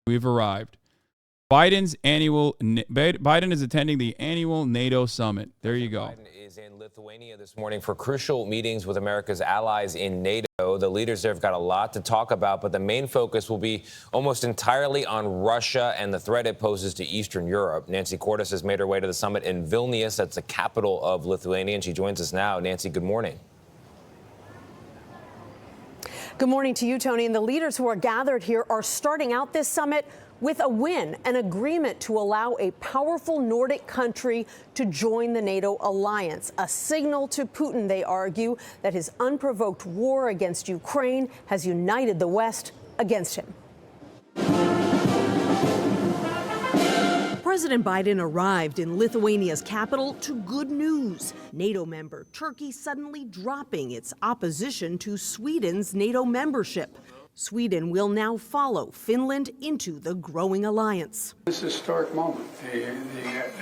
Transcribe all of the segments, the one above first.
We've arrived. Biden is attending the annual NATO summit. There you go. Biden is in Lithuania this morning for crucial meetings with America's allies in NATO. The leaders there have got a lot to talk about, but the main focus will be almost entirely on Russia and the threat it poses to Eastern Europe. Nancy Cordes has made her way to the summit in Vilnius. That's the capital of Lithuania, and she joins us now. Nancy, good morning. Good morning to you, Tony. And the leaders who are gathered here are starting out this summit with a win, an agreement to allow a powerful Nordic country to join the NATO alliance, a signal to Putin, they argue, that his unprovoked war against Ukraine has united the West against him. President Biden arrived in Lithuania's capital to good news. NATO member Turkey suddenly dropping its opposition to Sweden's NATO membership. Sweden will now follow Finland into the growing alliance. This is a historic moment. The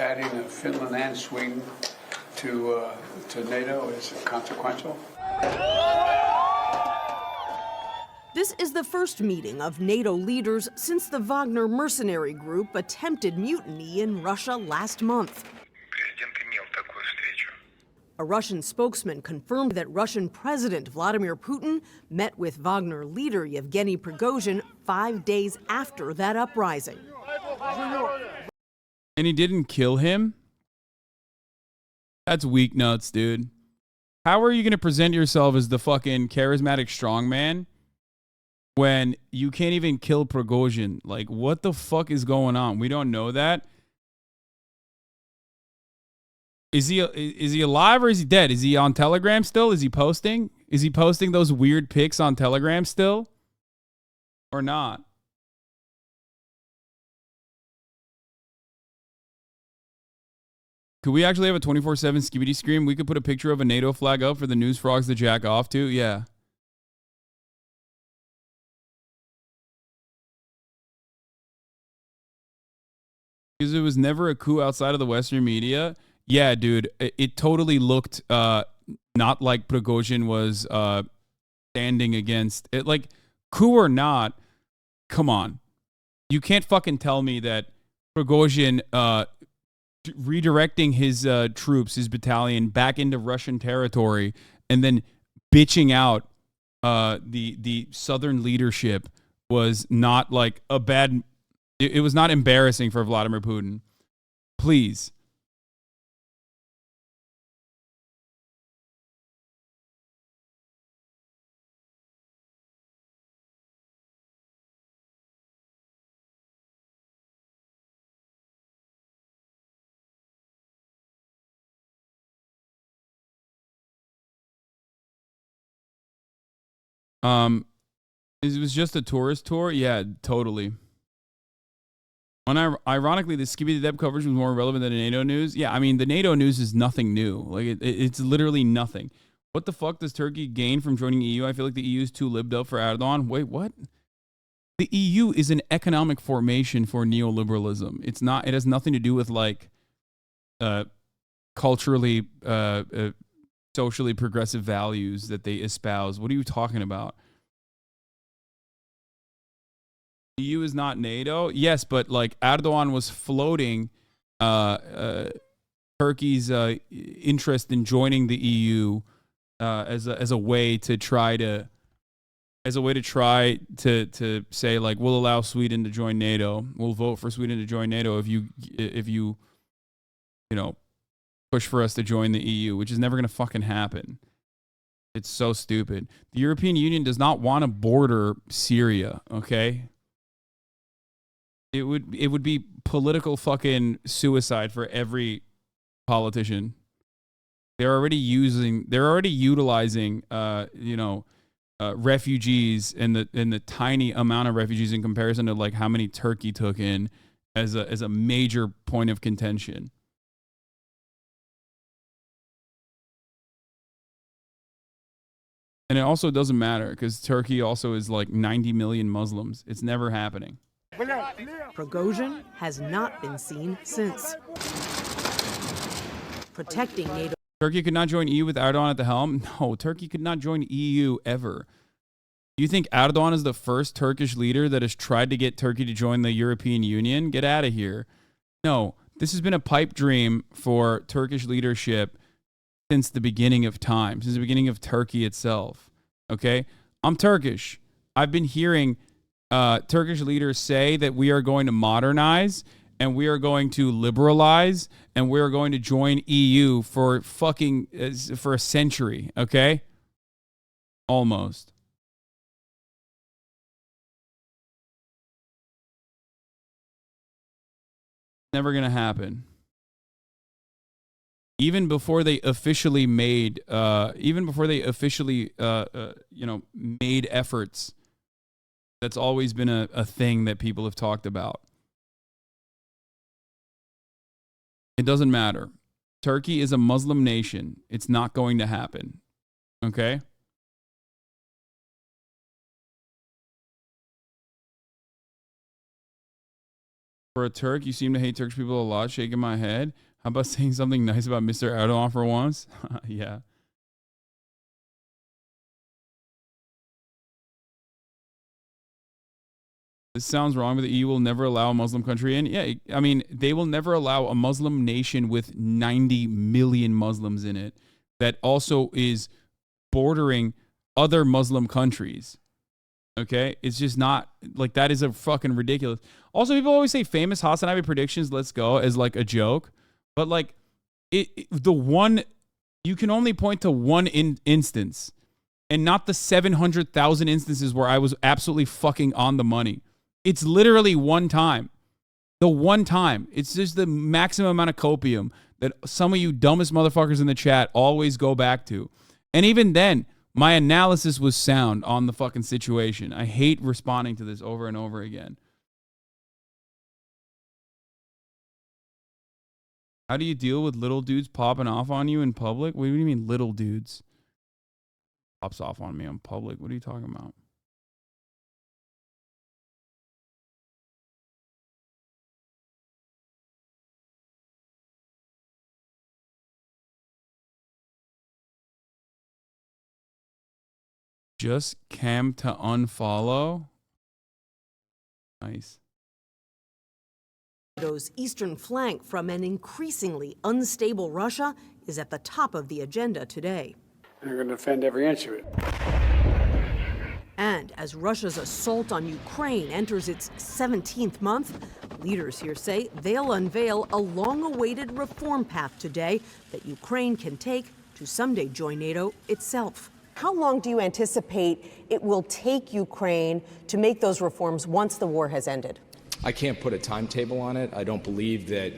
adding of Finland and Sweden to NATO is consequential. This is the first meeting of NATO leaders since the Wagner mercenary group attempted mutiny in Russia last month. A Russian spokesman confirmed that Russian President Vladimir Putin met with Wagner leader Yevgeny Prigozhin 5 days after that uprising. And he didn't kill him? That's weak nuts, dude. How are you going to present yourself as the fucking charismatic strongman when you can't even kill Prigozhin? Like, what the fuck is going on? We don't know that. Is he alive or is he dead? Is he on Telegram still? Is he posting? Is he posting those weird pics on Telegram still? Or not? Could we actually have a 24/7 skibidi scream? We could put a picture of a NATO flag up for the news frogs to jack off to? Yeah. Because it was never a coup outside of the Western media. Yeah, dude, it totally looked not like Prigozhin was standing against it. Like, coup or not, come on. You can't fucking tell me that Prigozhin redirecting his troops, his battalion, back into Russian territory and then bitching out the southern leadership was not like a bad... It was not embarrassing for Vladimir Putin. Please. It was just a tourist tour? Yeah, totally. Ironically, the Skibidi Deb coverage was more relevant than the NATO news. Yeah, I mean, the NATO news is nothing new. Like, it's literally nothing. What the fuck does Turkey gain from joining the EU? I feel like the EU is too libbed up for Erdogan. Wait, what? The EU is an economic formation for neoliberalism. It's not. It has nothing to do with, like, culturally, socially progressive values that they espouse. What are you talking about? The EU is not NATO. Yes, but like Erdogan was floating Turkey's interest in joining the EU as a way to try to say, like, we'll allow Sweden to join NATO. We'll vote for Sweden to join NATO if you push for us to join the EU, which is never going to fucking happen. It's so stupid. The European Union does not want to border Syria, okay? It would be political fucking suicide for every politician. They're already utilizing refugees and the tiny amount of refugees in comparison to like how many Turkey took in as a major point of contention. And it also doesn't matter because Turkey also is like 90 million Muslims. It's never happening. Prigozhin has not been seen since. Protecting NATO. Turkey could not join EU with Erdogan at the helm? No, Turkey could not join EU ever. Do you think Erdogan is the first Turkish leader that has tried to get Turkey to join the European Union? Get out of here. No, this has been a pipe dream for Turkish leadership since the beginning of time, since the beginning of Turkey itself. Okay? I'm Turkish. I've been hearing Turkish leaders say that we are going to modernize and we are going to liberalize and we are going to join EU for a century. Okay? Almost. Never going to happen. Even before they officially made, made efforts, that's always been a thing that people have talked about. It doesn't matter. Turkey is a Muslim nation. It's not going to happen. Okay? For a Turk, you seem to hate Turkish people a lot, shaking my head. How about saying something nice about Mr. Erdogan for once? Yeah. This sounds wrong, but the EU will never allow a Muslim country in. Yeah, I mean, they will never allow a Muslim nation with 90 million Muslims in it that also is bordering other Muslim countries. Okay? It's just not, like, that is a fucking ridiculous. Also, people always say famous HasanAbi predictions, let's go, as like a joke. But like, you can only point to one instance and not the 700,000 instances where I was absolutely fucking on the money. It's literally one time. The one time. It's just the maximum amount of copium that some of you dumbest motherfuckers in the chat always go back to. And even then, my analysis was sound on the fucking situation. I hate responding to this over and over again. How do you deal with little dudes popping off on you in public? What do you mean little dudes? Pops off on me in public. What are you talking about? Just cam to unfollow. Nice. NATO's eastern flank from an increasingly unstable Russia is at the top of the agenda today. They're going to defend every inch of it. And as Russia's assault on Ukraine enters its 17th month, leaders here say they'll unveil a long-awaited reform path today that Ukraine can take to someday join NATO itself. How long do you anticipate it will take Ukraine to make those reforms once the war has ended? I can't put a timetable on it. I don't believe that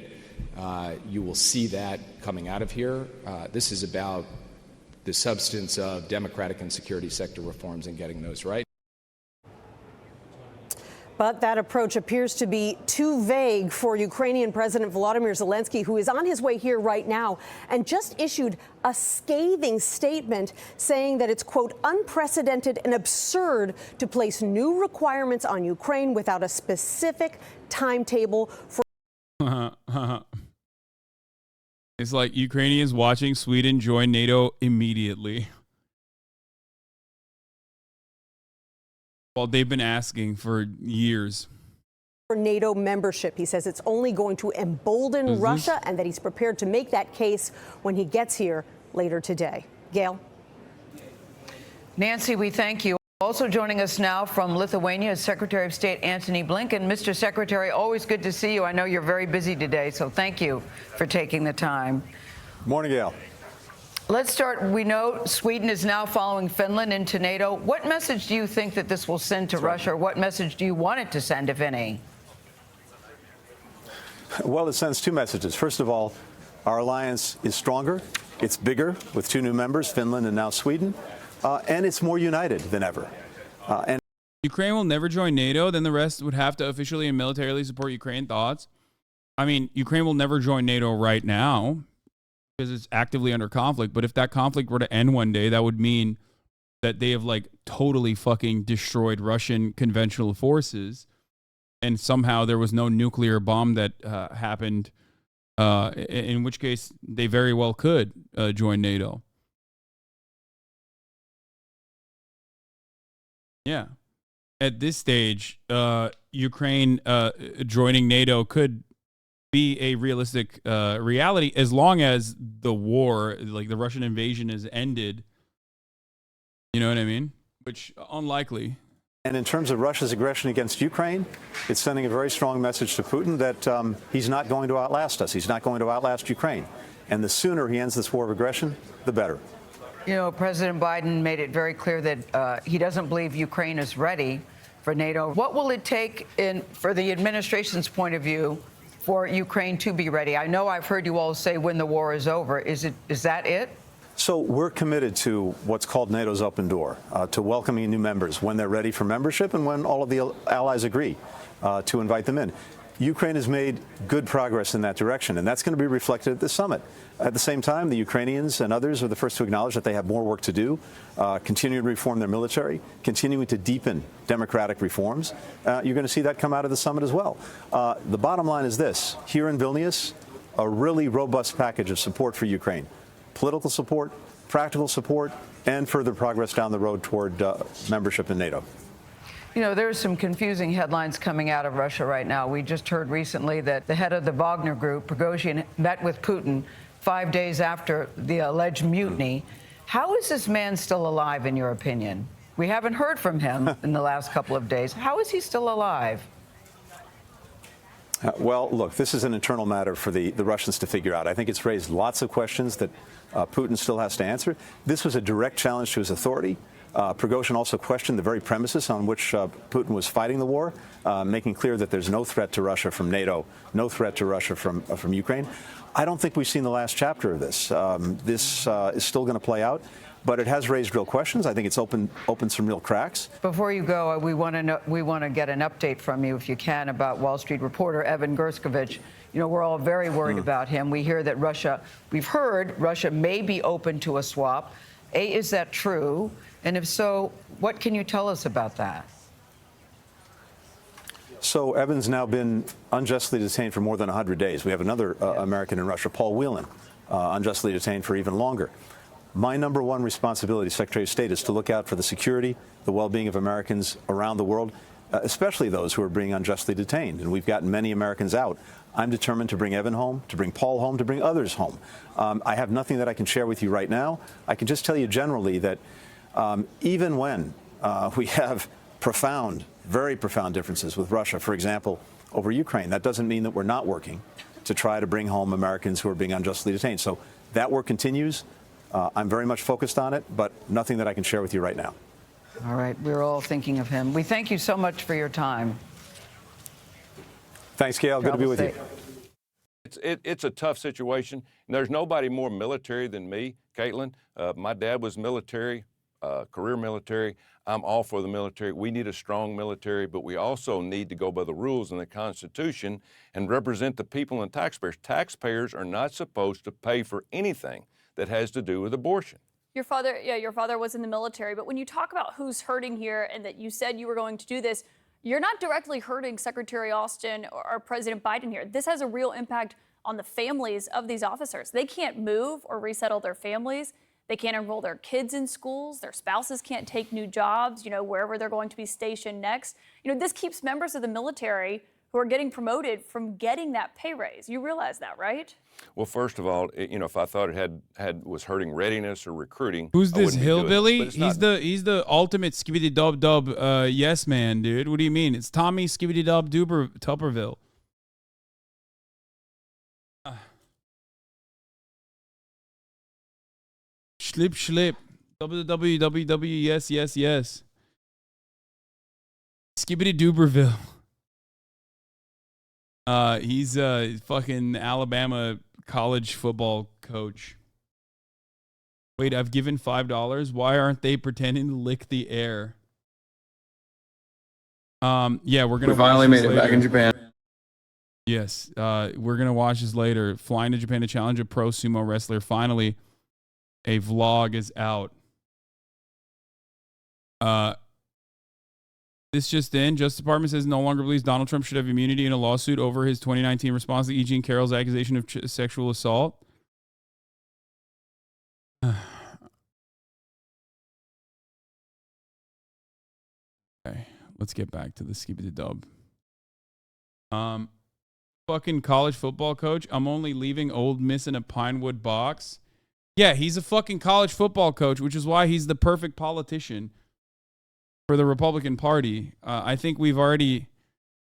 you will see that coming out of here. This is about the substance of democratic and security sector reforms and getting those right. But that approach appears to be too vague for Ukrainian President Volodymyr Zelensky, who is on his way here right now and just issued a scathing statement saying that it's, quote, unprecedented and absurd to place new requirements on Ukraine without a specific timetable for. It's like Ukrainians watching Sweden join NATO immediately. Well, they've been asking for years. For NATO membership, he says it's only going to embolden Russia and that he's prepared to make that case when he gets here later today. Gail? Nancy, we thank you. Also joining us now from Lithuania is Secretary of State Antony Blinken. Mr. Secretary, always good to see you. I know you're very busy today, so thank you for taking the time. Morning, Gail. Let's start. We know Sweden is now following Finland into NATO. What message do you think that this will send to Russia? Or what message do you want it to send, if any? Well, it sends two messages. First of all, our alliance is stronger. It's bigger with two new members, Finland and now Sweden. And it's more united than ever. And Ukraine will never join NATO, then the rest would have to officially and militarily support Ukraine. Thoughts? I mean, Ukraine will never join NATO right now because it's actively under conflict. But if that conflict were to end one day, that would mean that they have like totally fucking destroyed Russian conventional forces. And somehow there was no nuclear bomb that happened, in which case they very well could join NATO. Yeah. At this stage, Ukraine joining NATO could be a realistic reality as long as the war, like the Russian invasion, is ended. You know what I mean? Which unlikely. And in terms of Russia's aggression against Ukraine, it's sending a very strong message to Putin that he's not going to outlast us. He's not going to outlast Ukraine. And the sooner he ends this war of aggression, the better. You know, President Biden made it very clear that he doesn't believe Ukraine is ready for NATO. What will it take, for the administration's point of view, for Ukraine to be ready? I know I've heard you all say when the war is over. Is that it? So we're committed to what's called NATO's open door, to welcoming new members when they're ready for membership and when all of the allies agree to invite them in. Ukraine has made good progress in that direction, and that's going to be reflected at the summit. At the same time, the Ukrainians and others are the first to acknowledge that they have more work to do, continuing to reform their military, continuing to deepen democratic reforms. You're going to see that come out of the summit as well. The bottom line is this. Here in Vilnius, a really robust package of support for Ukraine. Political support, practical support, and further progress down the road toward membership in NATO. You know, there's some confusing headlines coming out of Russia right now. We just heard recently that the head of the Wagner Group, Prigozhin, met with Putin 5 days after the alleged mutiny. How is this man still alive, in your opinion? We haven't heard from him in the last couple of days. How is he still alive? Well, look, this is an internal matter for the Russians to figure out. I think it's raised lots of questions that Putin still has to answer. This was a direct challenge to his authority. Prigozhin also questioned the very premises on which Putin was fighting the war, making clear that there's no threat to Russia from NATO, no threat to Russia from Ukraine. I don't think we've seen the last chapter of this. This is still going to play out, but it has raised real questions. I think it's opened some real cracks. Before you go, we want to get an update from you, if you can, about Wall Street reporter Evan Gershkovich. You know, we're all very worried about him. We hear that we've heard Russia may be open to a swap. Is that true? And if so, what can you tell us about that? So Evan's now been unjustly detained for more than 100 days. We have another American in Russia, Paul Whelan, unjustly detained for even longer. My number one responsibility, Secretary of State, is to look out for the security, the well-being of Americans around the world, especially those who are being unjustly detained. And we've gotten many Americans out. I'm determined to bring Evan home, to bring Paul home, to bring others home. I have nothing that I can share with you right now. I can just tell you generally that even when we have very profound differences with Russia, for example, over Ukraine, that doesn't mean that we're not working to try to bring home Americans who are being unjustly detained. So that work continues. I'm very much focused on it, but nothing that I can share with you right now. All right. We're all thinking of him. We thank you so much for your time. Thanks, Gail. Good to be with you. It's a tough situation. And there's nobody more military than me, Caitlin. My dad was military, career military. I'm all for the military. We need a strong military, but we also need to go by the rules in the Constitution and represent the people and taxpayers. Taxpayers are not supposed to pay for anything that has to do with abortion. Your father was in the military, but when you talk about who's hurting here and that you said you were going to do this, you're not directly hurting Secretary Austin or President Biden here. This has a real impact on the families of these officers. They can't move or resettle their families. They can't enroll their kids in schools. Their spouses can't take new jobs, wherever they're going to be stationed next. This keeps members of the military who are getting promoted from getting that pay raise. You realize that, right? Well, first of all, if I thought it was hurting readiness or recruiting, who's this hillbilly? He's the ultimate skibbity dub dub yes man, dude. What do you mean? It's Tommy skibbity dub Tupperville. Schlip. WWW yes. Skibbity Duberville. He's a fucking Alabama college football coach. Wait, I've given $5. Why aren't they pretending to lick the air? Yeah, we're gonna. We finally made it back in Japan. Yes, we're gonna watch this later. Flying to Japan to challenge a pro sumo wrestler. Finally, a vlog is out. This just in. Justice Department says no longer believes Donald Trump should have immunity in a lawsuit over his 2019 response to E. Jean Carroll's accusation of sexual assault. let's get back to the skibidi dub. Fucking college football coach. I'm only leaving Ole Miss in a Pinewood box. Yeah, he's a fucking college football coach, which is why he's the perfect politician for the Republican Party. I think we've already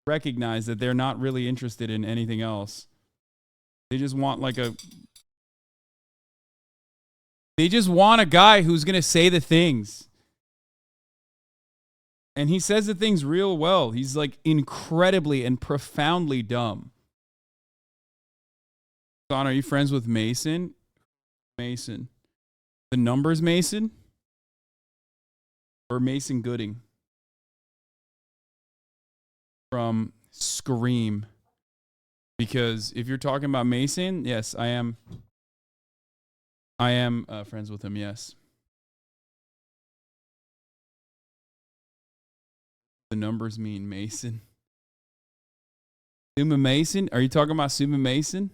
recognized that they're not really interested in anything else. They just want a guy who's going to say the things. And he says the things real well. He's like incredibly and profoundly dumb. Son, are you friends with Mason? Mason. The numbers Mason? Or Mason Gooding? From Scream. Because if you're talking about Mason, yes, I am friends with him, yes. The numbers mean Mason. Suma Mason? Are you talking about Suma Mason?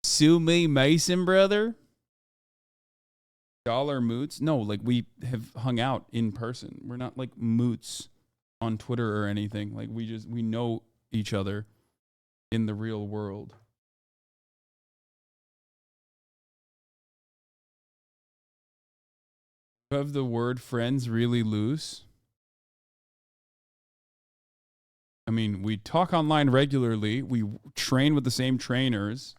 Sue me Mason, brother? Dollar moots? No, like we have hung out in person. We're not like moots on Twitter or anything. Like we know each other in the real world. You have the word friends really loose? I mean, we talk online regularly. We train with the same trainers.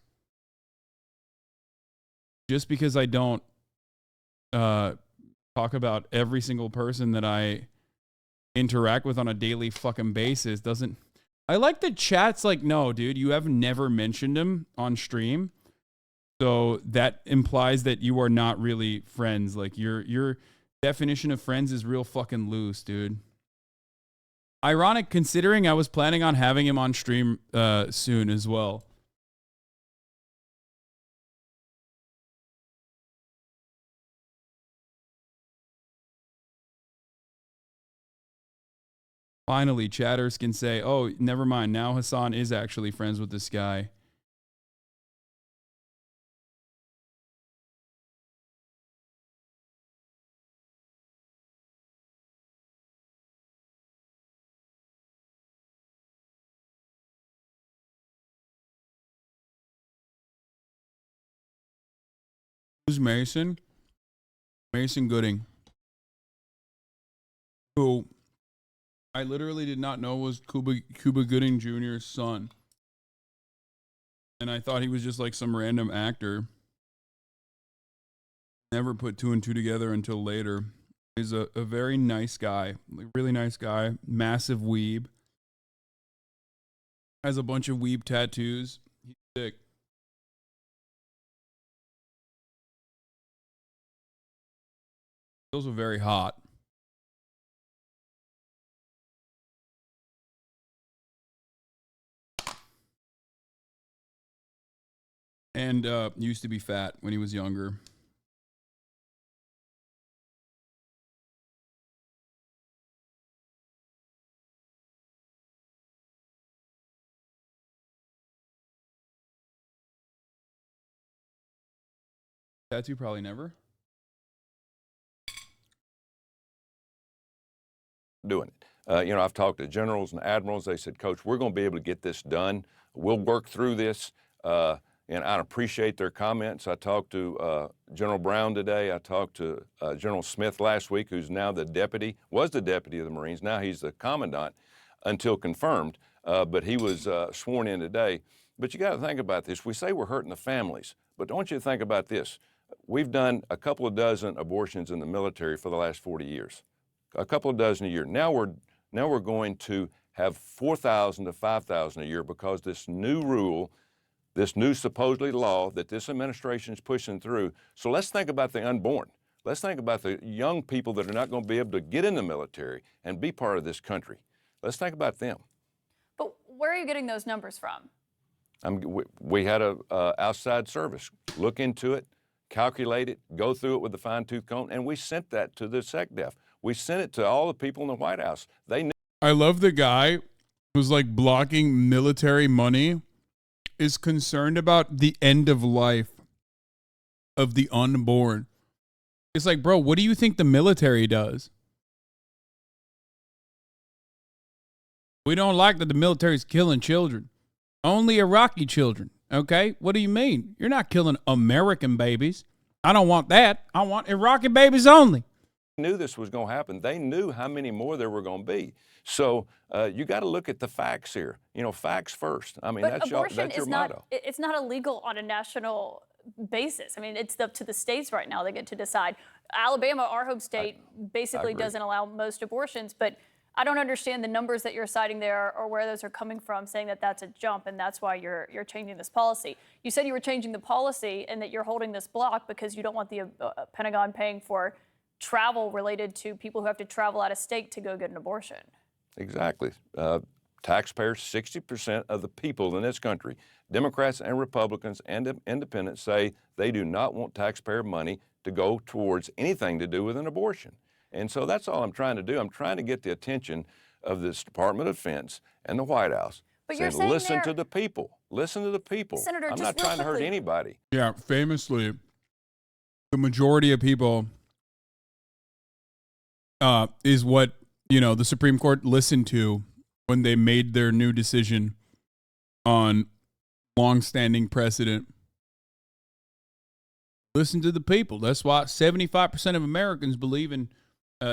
Just because I don't talk about every single person that I interact with on a daily fucking basis doesn't... I like the chat's like, no, dude, you have never mentioned him on stream. So that implies that you are not really friends. Like your definition of friends is real fucking loose, dude. Ironic considering I was planning on having him on stream soon as well. Finally, chatters can say, oh, never mind. Now Hasan is actually friends with this guy. Who's Mason? Mason Gooding. Who I literally did not know was Cuba Gooding Jr.'s son. And I thought he was just like some random actor. Never put two and two together until later. He's a very nice guy. Really nice guy. Massive weeb. Has a bunch of weeb tattoos. He's sick. Those are very hot. And used to be fat when he was younger. Tattoo probably never. Doing it. I've talked to generals and admirals. They said, Coach, we're going to be able to get this done. We'll work through this. And I appreciate their comments. I talked to General Brown today. I talked to General Smith last week, who's now was the deputy of the Marines. Now he's the commandant until confirmed, but he was sworn in today. But you got to think about this. We say we're hurting the families, but I want you to think about this. We've done a couple of dozen abortions in the military for the last 40 years, a couple of dozen a year. Now we're going to have 4,000 to 5,000 a year because this new rule, this new supposedly law that this administration is pushing through. So let's think about the unborn. Let's think about the young people that are not going to be able to get in the military and be part of this country. Let's think about them. But where are you getting those numbers from? We had a outside service look into it, calculate it, go through it with a fine-tooth comb, and we sent that to the SecDef. We sent it to all the people in the White House. They knew. I love the guy who's like blocking military money is concerned about the end of life of the unborn. It's like, bro, what do you think the military does? We don't like that the military's killing children. Only Iraqi children. Okay? What do you mean? You're not killing American babies. I don't want that. I want Iraqi babies only. Knew this was going to happen. They knew how many more there were going to be. So you got to look at the facts here. You know, facts first. I mean, But that's your motto. It's not illegal on a national basis. I mean, it's up to the states right now. They get to decide. Alabama, our home state, basically doesn't allow most abortions, but I don't understand the numbers that you're citing there or where those are coming from, saying that that's a jump and that's why you're changing this policy. You said you were changing the policy and that you're holding this block because you don't want the Pentagon paying for travel related to people who have to travel out of state to go get an abortion. Exactly. Taxpayers, 60% of the people in this country, Democrats and Republicans and independents, say they do not want taxpayer money to go towards anything to do with an abortion. And so that's all I'm trying to do. I'm trying to get the attention of this Department of Defense and the White House. But you're saying listen to the people. Listen to the people. Senator, I'm just not trying to hurt anybody. Yeah, famously, the majority of people is what, you know, the Supreme Court listened to when they made their new decision on longstanding precedent. Listen to the people. That's why 75% of Americans believe in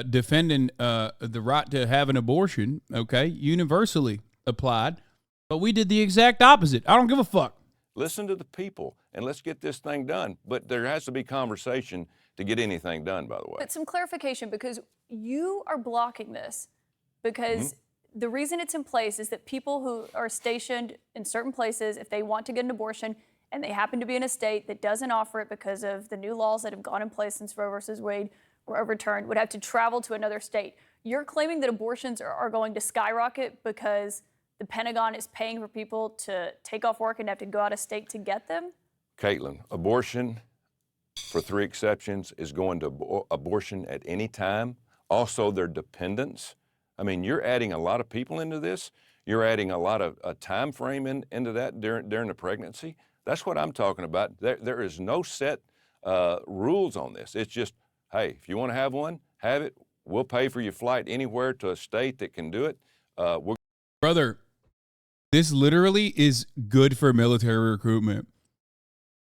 defending the right to have an abortion, okay, universally applied. But we did the exact opposite. I don't give a fuck. Listen to the people, and let's get this thing done. But there has to be conversation to get anything done, by the way. But some clarification, because you are blocking this because the reason it's in place is that people who are stationed in certain places, if they want to get an abortion and they happen to be in a state that doesn't offer it because of the new laws that have gone in place since Roe versus Wade were overturned, would have to travel to another state. You're claiming that abortions are going to skyrocket because the Pentagon is paying for people to take off work and have to go out of state to get them? Caitlin, abortion, for 3 exceptions, is going to abortion at any time. Also, their dependents. I mean, you're adding a lot of people into this. You're adding a lot of time frame into that during the pregnancy. That's what I'm talking about. There is no set rules on this. It's just, hey, if you want to have one, have it. We'll pay for your flight anywhere to a state that can do it. Brother, this literally is good for military recruitment.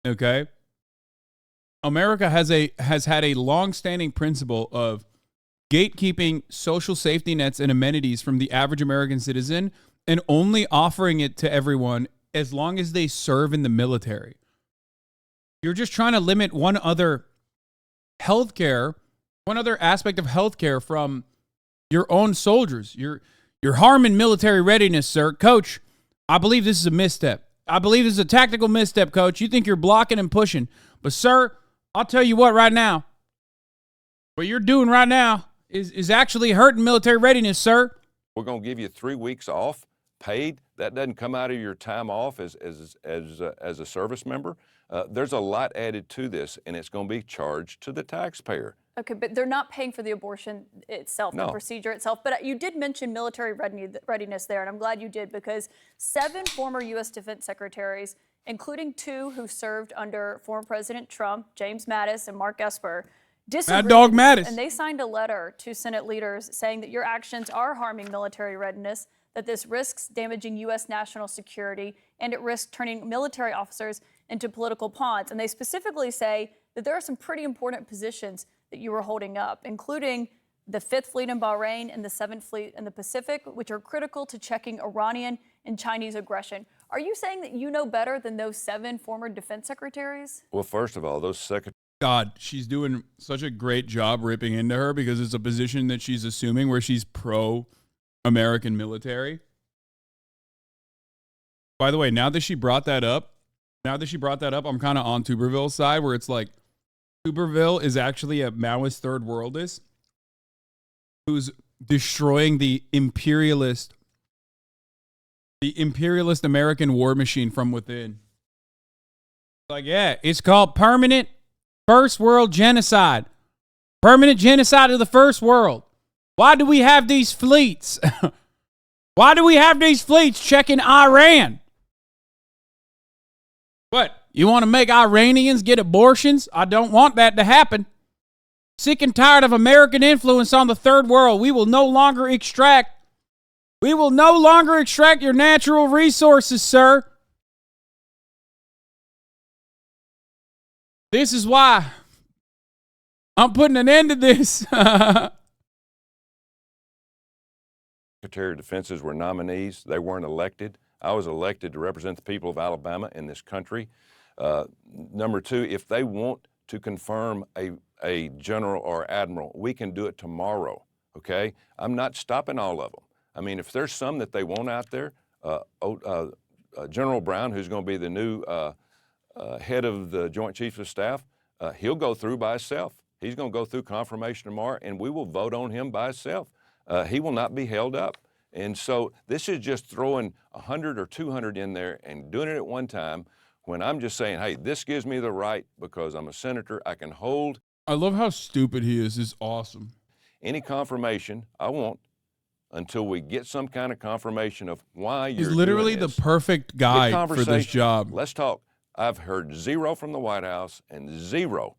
Okay? America has had a long-standing principle of gatekeeping social safety nets and amenities from the average American citizen and only offering it to everyone as long as they serve in the military. You're just trying to limit one other aspect of healthcare from your own soldiers. You're harming military readiness, sir. Coach, I believe this is a misstep. I believe this is a tactical misstep, Coach. You think you're blocking and pushing. But, sir, I'll tell you what right now. What you're doing right now is actually hurting military readiness, sir. We're going to give you 3 weeks off, paid. That doesn't come out of your time off as a service member. There's a lot added to this, and it's going to be charged to the taxpayer. Okay, but they're not paying for the abortion itself, the procedure itself. But you did mention military readiness there, and I'm glad you did, because 7 former U.S. defense secretaries, including 2 who served under former President Trump, James Mattis and Mark Esper, disagreed. Mad Dog Mattis. And they signed a letter to Senate leaders saying that your actions are harming military readiness, that this risks damaging U.S. national security, and it risks turning military officers into political pawns. And they specifically say that there are some pretty important positions that you were holding up, including the 5th Fleet in Bahrain and the 7th Fleet in the Pacific, which are critical to checking Iranian and Chinese aggression. Are you saying that you know better than those 7 former defense secretaries? Well, first of all, those secretaries. God, she's doing such a great job ripping into her because it's a position that she's assuming where she's pro-American military. By the way, now that she brought that up, I'm kind of on Tuberville's side where it's like, Tuberville is actually a Maoist third worldist who's destroying the imperialist American war machine from within. Like, yeah, it's called permanent first world genocide. Permanent genocide of the first world. Why do we have these fleets? Why do we have these fleets checking Iran? What? You want to make Iranians get abortions? I don't want that to happen. Sick and tired of American influence on the third world. We will no longer extract We will no longer extract your natural resources, sir. This is why I'm putting an end to this. Secretary of Defenses were nominees. They weren't elected. I was elected to represent the people of Alabama in this country. Number two, if they want to confirm a general or admiral, we can do it tomorrow, okay? I'm not stopping all of them. I mean, if there's some that they want out there, General Brown, who's going to be the new head of the Joint Chiefs of Staff, he'll go through by himself. He's going to go through confirmation tomorrow, and we will vote on him by himself. He will not be held up. And so this is just throwing 100 or 200 in there and doing it at one time when I'm just saying, hey, this gives me the right because I'm a senator. I can hold. I love how stupid he is. It's awesome. Any confirmation I want until we get some kind of confirmation of why you're He's literally doing the perfect guy for this job. Let's talk. I've heard zero from the White House and zero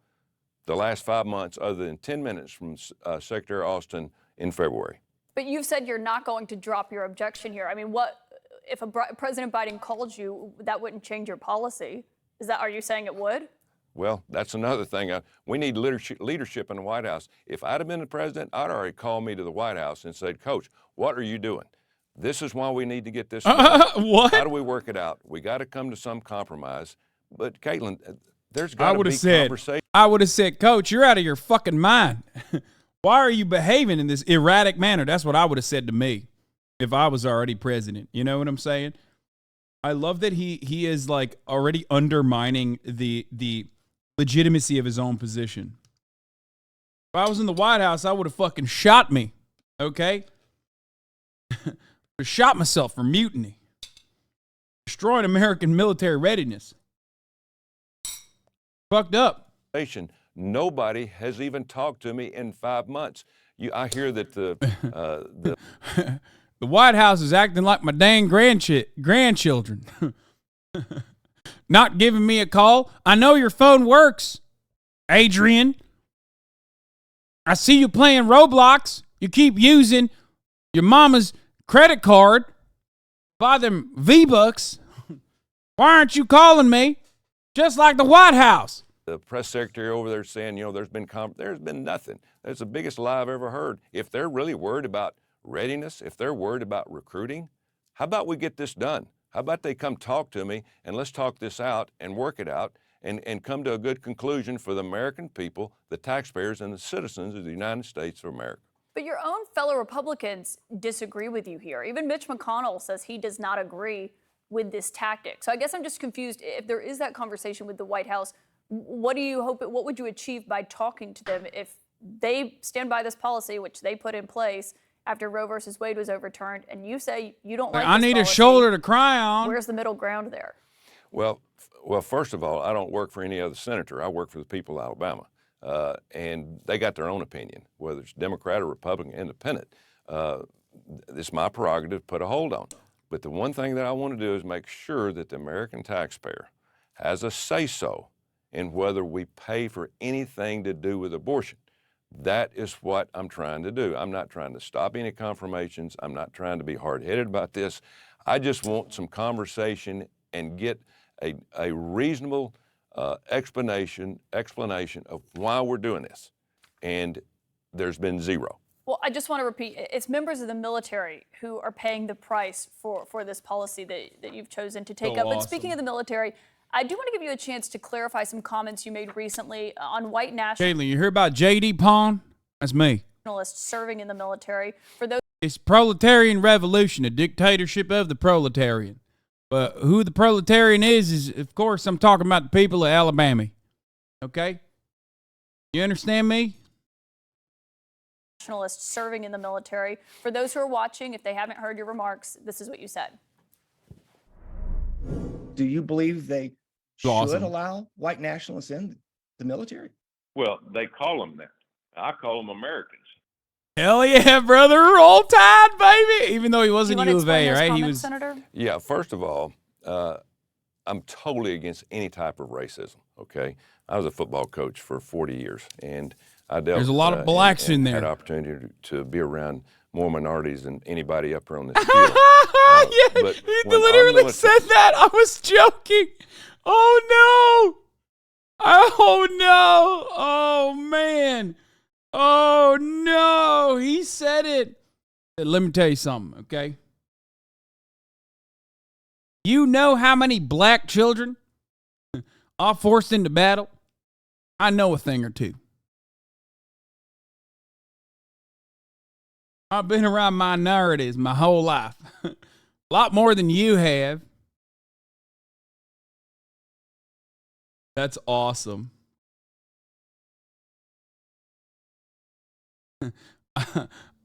the last 5 months other than 10 minutes from Secretary Austin in February. But you've said you're not going to drop your objection here. I mean, what if President Biden called you, that wouldn't change your policy? Are you saying it would? Well, that's another thing. We need leadership in the White House. If I'd have been the president, I'd already called me to the White House and said, Coach, what are you doing? This is why we need to get this. What? How do we work it out? We got to come to some compromise. But Caitlin, there's got to be conversation. I would have said, Coach, you're out of your fucking mind. Why are you behaving in this erratic manner? That's what I would have said to me if I was already president. You know what I'm saying? I love that he is like already undermining the legitimacy of his own position. If I was in the White House, I would have fucking shot me. Okay? Shot myself for mutiny. Destroying American military readiness. Fucked up. Nobody has even talked to me in 5 months. I hear that the the White House is acting like my dang grandchildren. Not giving me a call. I know your phone works, Adrian. I see you playing Roblox. You keep using your mama's credit card. Buy them V-Bucks. Why aren't you calling me? Just like the White House. The press secretary over there saying, there's been nothing. That's the biggest lie I've ever heard. If they're really worried about readiness, if they're worried about recruiting, how about we get this done? How about they come talk to me and let's talk this out and work it out and come to a good conclusion for the American people, the taxpayers, and the citizens of the United States of America. But your own fellow Republicans disagree with you here. Even Mitch McConnell says he does not agree with this tactic. So I guess I'm just confused. If there is that conversation with the White House, what would you achieve by talking to them if they stand by this policy, which they put in place after Roe versus Wade was overturned, and you say you don't like this I need policy? A shoulder to cry on. Where's the middle ground there? Well, first of all, I don't work for any other senator. I work for the people of Alabama, and they got their own opinion, whether it's Democrat or Republican, Independent. It's my prerogative to put a hold on. But the one thing that I want to do is make sure that the American taxpayer has a say-so in whether we pay for anything to do with abortion. That is what I'm trying to do. I'm not trying to stop any confirmations. I'm not trying to be hard-headed about this. I just want some conversation and get a reasonable explanation of why we're doing this. And there's been zero. Well, I just want to repeat, it's members of the military who are paying the price for this policy that you've chosen to take up. Awesome. But speaking of the military, I do want to give you a chance to clarify some comments you made recently on white nationalists Caitlin, you hear about J.D. Pond? That's me. serving in the military. For those, It's proletarian revolution, a dictatorship of the proletarian. But who the proletarian is, of course, I'm talking about the people of Alabama. Okay? You understand me? nationalists serving in the military. For those who are watching, if they haven't heard your remarks, this is what you said. Do you believe they should Awesome. allow white nationalists in the military? Well, they call them that. I call them Americans. Hell yeah, brother. Roll Tide, baby. Even though he Do you wasn't want to U of explain A, those right? He comments, was. Senator? Yeah, first of all, I'm totally against any type of racism, okay? I was a football coach for 40 years, and I dealt There's a lot of with, blacks and in there. had opportunity to be around more minorities than anybody up here on this field. Yeah, but he when our literally said that. I was joking. Oh, no. Oh, no. Oh, man. Oh, no. He said it. Let me tell you something, okay? You know how many black children are forced into battle? I know a thing or two. I've been around minorities my whole life. A lot more than you have. That's awesome.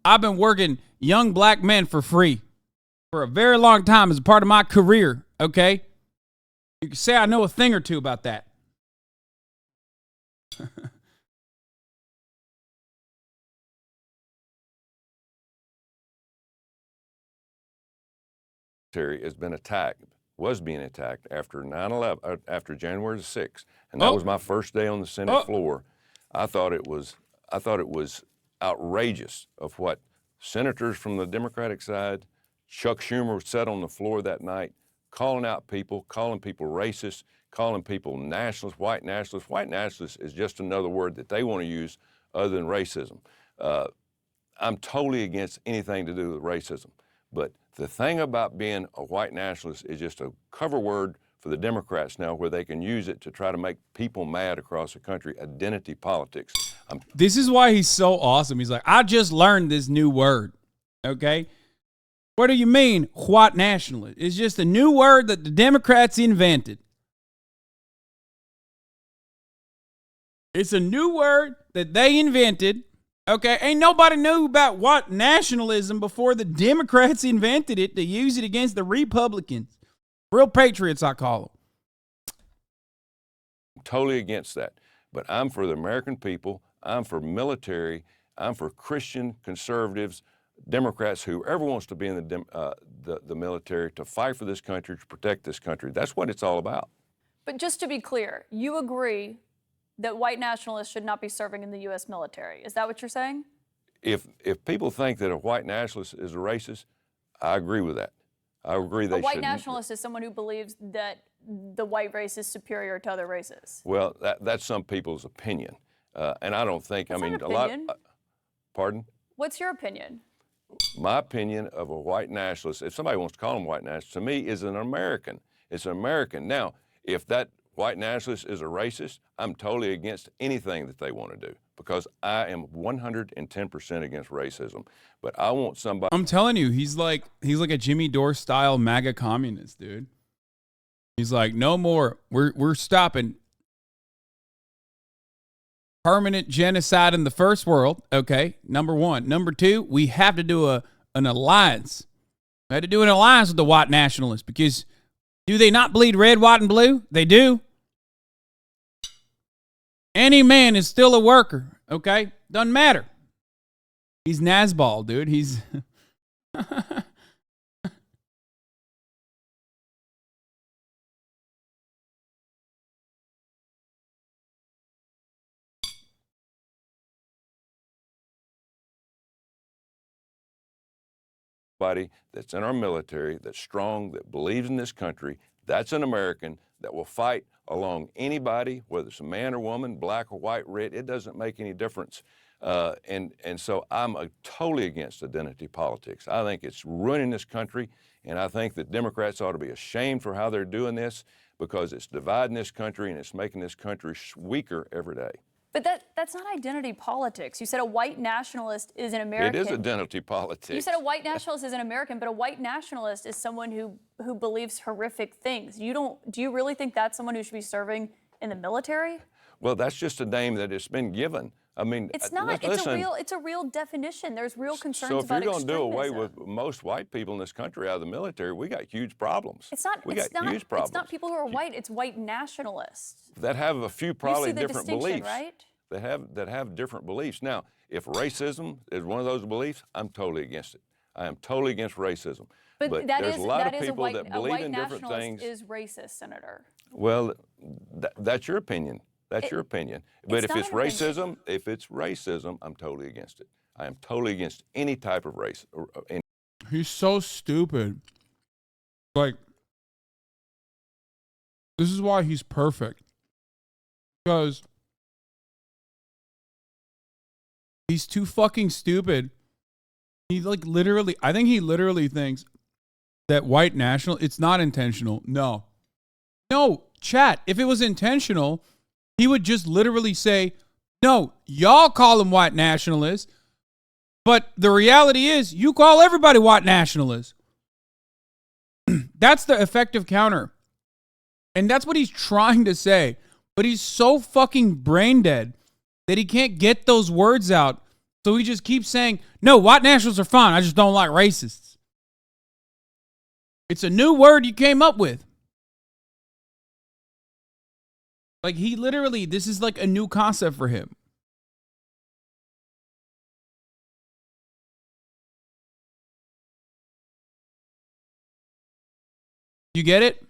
I've been working young black men for free for a very long time as a part of my career, okay? You can say I know a thing or two about that. Has been attacked, was being attacked after 9/11, after January the 6th, and that was my first day on the Senate floor. I thought it was outrageous of what senators from the Democratic side, Chuck Schumer said on the floor that night, calling out people, calling people racist, calling people nationalists, white nationalists. White nationalists is just another word that they want to use other than racism. I'm totally against anything to do with racism, but the thing about being a white nationalist is just a cover word for the Democrats now, where they can use it to try to make people mad across the country. Identity politics. This is why he's so awesome. He's like, I just learned this new word, okay? What do you mean, white nationalist? It's just a new word that the Democrats invented. It's a new word that they invented. Okay, ain't nobody knew about white nationalism before the Democrats invented it to use it against the Republicans. Real patriots, I call them. I'm totally against that. But I'm for the American people. I'm for military. I'm for Christian conservatives, Democrats, whoever wants to be in the military to fight for this country, to protect this country. That's what it's all about. But just to be clear, you agree that white nationalists should not be serving in the U.S. military. Is that what you're saying? If people think that a white nationalist is a racist, I agree with that. I agree they should. A white nationalist is someone who believes that the white race is superior to other races. Well, that's some people's opinion. And I don't think, That's I mean, not a an lot. opinion. Pardon? What's your opinion? My opinion of a white nationalist, if somebody wants to call him white nationalist, to me is an American. It's an American. Now, if that white nationalist is a racist, I'm totally against anything that they want to do, because I am 110% against racism. But I want somebody. I'm telling you, he's like a Jimmy Dore style MAGA communist, dude. He's like, no more. We're stopping permanent genocide in the first world. Okay, number one. Number two, we have to do an alliance. We had to do an alliance with the white nationalists, because do they not bleed red, white, and blue? They do. Any man is still a worker, okay? Doesn't matter. He's Nazball, dude. He's... Somebody that's in our military, that's strong, that believes in this country, that's an American that will fight along anybody, whether it's a man or woman, black or white, red, it doesn't make any difference. And so I'm totally against identity politics. I think it's ruining this country, and I think that Democrats ought to be ashamed for how they're doing this, because it's dividing this country and it's making this country weaker every day. But that's not identity politics. You said a white nationalist is an American. It is identity politics. You said a white nationalist is an American, but a white nationalist is someone who believes horrific things. Do you really think that's someone who should be serving in the military? Well, that's just a name that it's been given. I mean, it's not. It's a real definition. There's real concerns about extremism. So if you're going to do away with most white people in this country out of the military, we got huge problems. Huge problems. It's not people who are white. It's white nationalists that have a few probably different beliefs. Right? That have different beliefs. Now, if racism is one of those beliefs, I'm totally against it. I am totally against racism. But there's a lot of people that believe in different things. Is racist, Senator? Well, that's your opinion. That's your opinion. But if it's racism, I'm totally against it. I am totally against any type of race. He's so stupid. Like, this is why he's perfect. Because he's too fucking stupid. He like literally, I think he literally thinks that white national, it's not intentional. No, chat, if it was intentional, he would just literally say, no, y'all call them white nationalists. But the reality is you call everybody white nationalists. That's the effective counter. And that's what he's trying to say. But he's so fucking brain dead that he can't get those words out. So he just keeps saying, no, white nationalists are fine. I just don't like racists. It's a new word you came up with. Like he literally, this is like a new concept for him. You get it?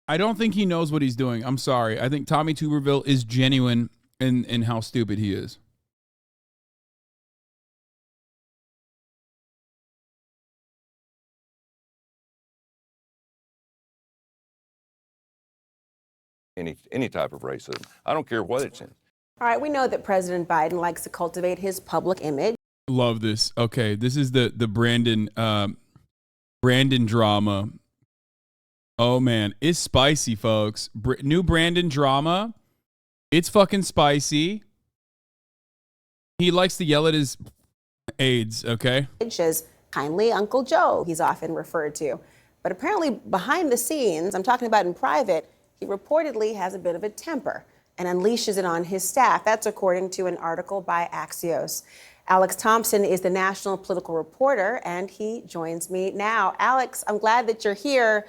I don't think he knows what he's doing. I'm sorry. I think Tommy Tuberville is genuine in how stupid he is. Any type of racism. I don't care what it's in. All right, we know that President Biden likes to cultivate his public image. Love this. Okay, this is the Brandon drama. Oh man, it's spicy, folks. New Brandon drama. It's fucking spicy. He likes to yell at his aides, okay? As kindly Uncle Joe, he's often referred to. But apparently behind the scenes, I'm talking about in private, he reportedly has a bit of a temper and unleashes it on his staff. That's according to an article by Axios. Alex Thompson is the national political reporter, and he joins me now. Alex, I'm glad that you're here.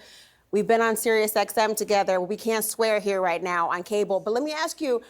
We've been on SiriusXM together. We can't swear here right now on cable. But let me ask you,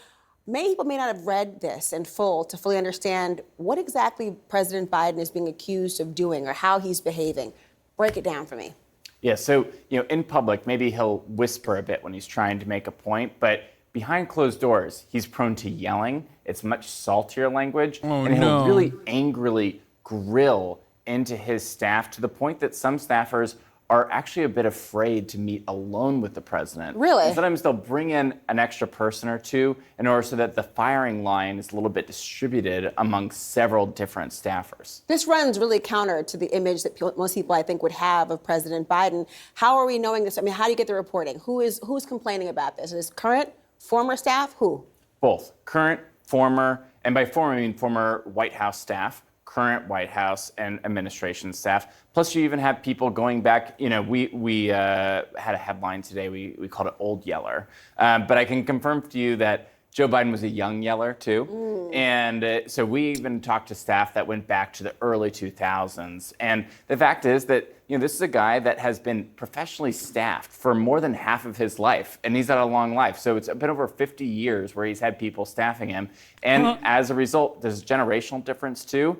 many people may not have read this in full to fully understand what exactly President Biden is being accused of doing or how he's behaving. Break it down for me. Yeah, so, in public, maybe he'll whisper a bit when he's trying to make a point, but behind closed doors, he's prone to yelling. It's much saltier language, and he'll really angrily grill into his staff to the point that some staffers are actually a bit afraid to meet alone with the president. Really? And sometimes they'll bring in an extra person or two in order so that the firing line is a little bit distributed among several different staffers. This runs really counter to the image that most people, I think, would have of President Biden. How are we knowing this? I mean, how do you get the reporting? Who's complaining about this? Is this current, former staff? Who? Both current, former, and by former I mean former White House staff, current White House and administration staff. Plus, you even have people going back. We had a headline today. We called it Old Yeller. But I can confirm to you that Joe Biden was a young yeller, too. And so we even talked to staff that went back to the early 2000s. And the fact is that, this is a guy that has been professionally staffed for more than half of his life. And he's had a long life. So it's been over 50 years where he's had people staffing him. And as a result, there's a generational difference, too.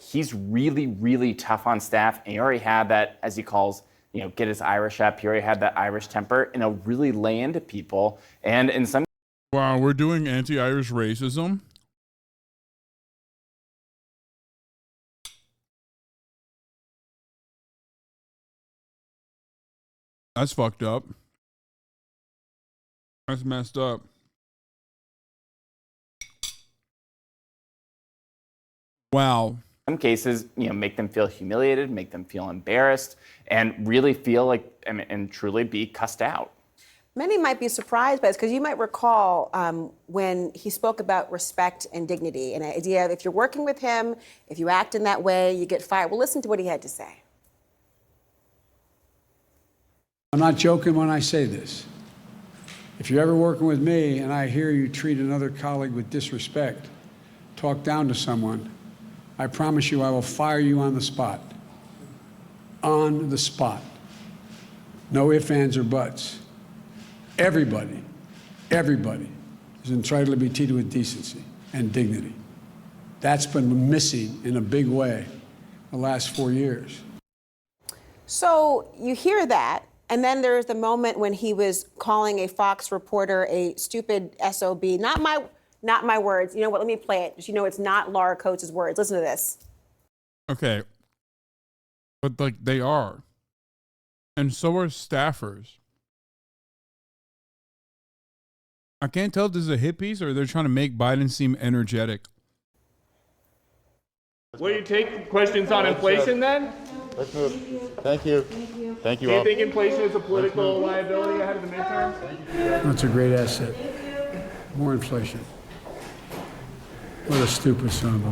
He's really, really tough on staff. And he already had that, as he calls, get his Irish up. He already had that Irish temper, and he'll really lay into people. And in some... Wow, we're doing anti-Irish racism? That's fucked up. That's messed up. Wow. Some cases, make them feel humiliated, make them feel embarrassed, and really feel like, and truly be cussed out. Many might be surprised by this because you might recall when he spoke about respect and dignity, and the idea of if you're working with him, if you act in that way, you get fired. Well, listen to what he had to say. I'm not joking when I say this. If you're ever working with me and I hear you treat another colleague with disrespect, talk down to someone, I promise you I will fire you on the spot. On the spot. No ifs, ands, or buts. Everybody is entitled to be treated with decency and dignity. That's been missing in a big way the last 4 years. So you hear that, and then there's the moment when he was calling a Fox reporter a stupid SOB. Not Not my words. You know what? Let me play it. Just, you know, it's not Laura Coates' words. Listen to this. Okay. But like they are. And so are staffers. I can't tell if this is a hit piece or they're trying to make Biden seem energetic. Will you take questions on inflation then? Let's move. Thank you. Thank you Do all. you think inflation is a political liability ahead of the midterms? That's a great asset. More inflation. What a stupid son of a...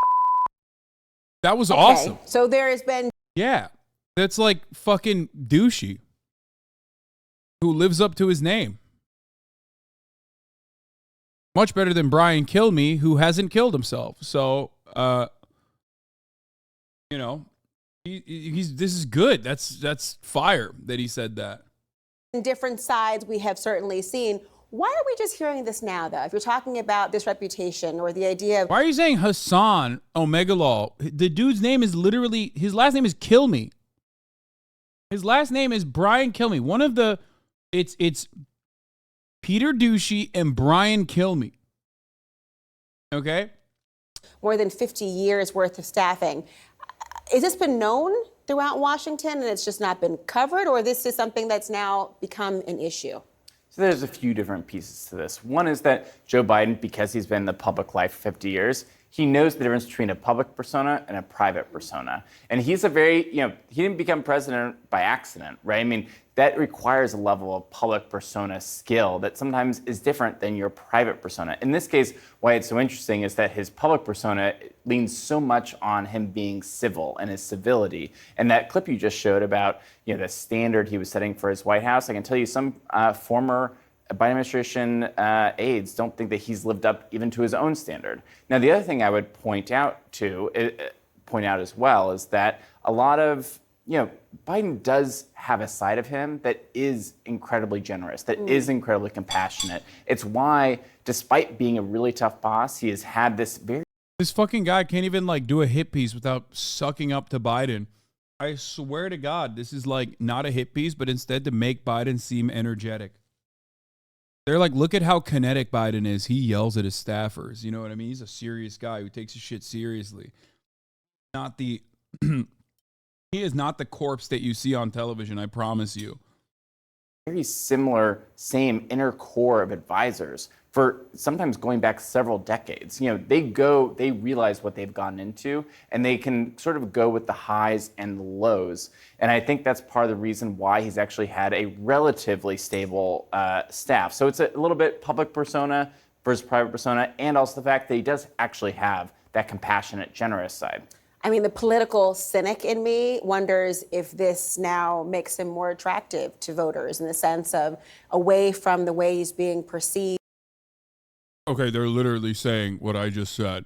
That was awesome. So there has been... Yeah. That's like fucking douchey. Who lives up to his name. Much better than Brian Kilme, who hasn't killed himself. So, you know, this is good. That's fire that he said that. Different sides we have certainly seen. Why are we just hearing this now, though? If you're talking about this reputation or the idea of... Why are you saying Hassan Omegalaw? The dude's name is literally, his last name is Kilme. His last name is Brian Kilme. One of the, it's Peter Ducey and Brian Kilme. Okay? More than 50 years worth of staffing. Has this been known throughout Washington and it's just not been covered, or this is something that's now become an issue? So there's a few different pieces to this. One is that Joe Biden, because he's been in the public life for 50 years, he knows the difference between a public persona and a private persona. And he's a very, he didn't become president by accident, right? I mean, that requires a level of public persona skill that sometimes is different than your private persona. In this case, why it's so interesting is that his public persona leans so much on him being civil and his civility. And that clip you just showed about, the standard he was setting for his White House, I can tell you some former Biden administration aides don't think that he's lived up even to his own standard. Now, the other thing I would point out as well is that a lot of, Biden does have a side of him that is incredibly generous, that is incredibly compassionate. It's why, despite being a really tough boss, he has had this fucking guy can't even like do a hit piece without sucking up to Biden. I swear to God, this is like not a hit piece, but instead to make Biden seem energetic. They're like, look at how kinetic Biden is. He yells at his staffers. You know what I mean? He's a serious guy who takes his shit seriously. Not the, he is not the corpse that you see on television, I promise you. very similar, same inner core of advisors for sometimes going back several decades. They realize what they've gotten into, and they can sort of go with the highs and the lows. And I think that's part of the reason why he's actually had a relatively stable staff. So it's a little bit public persona versus private persona, and also the fact that he does actually have that compassionate, generous side. I mean, the political cynic in me wonders if this now makes him more attractive to voters in the sense of away from the way he's being perceived. Okay, they're literally saying what I just said.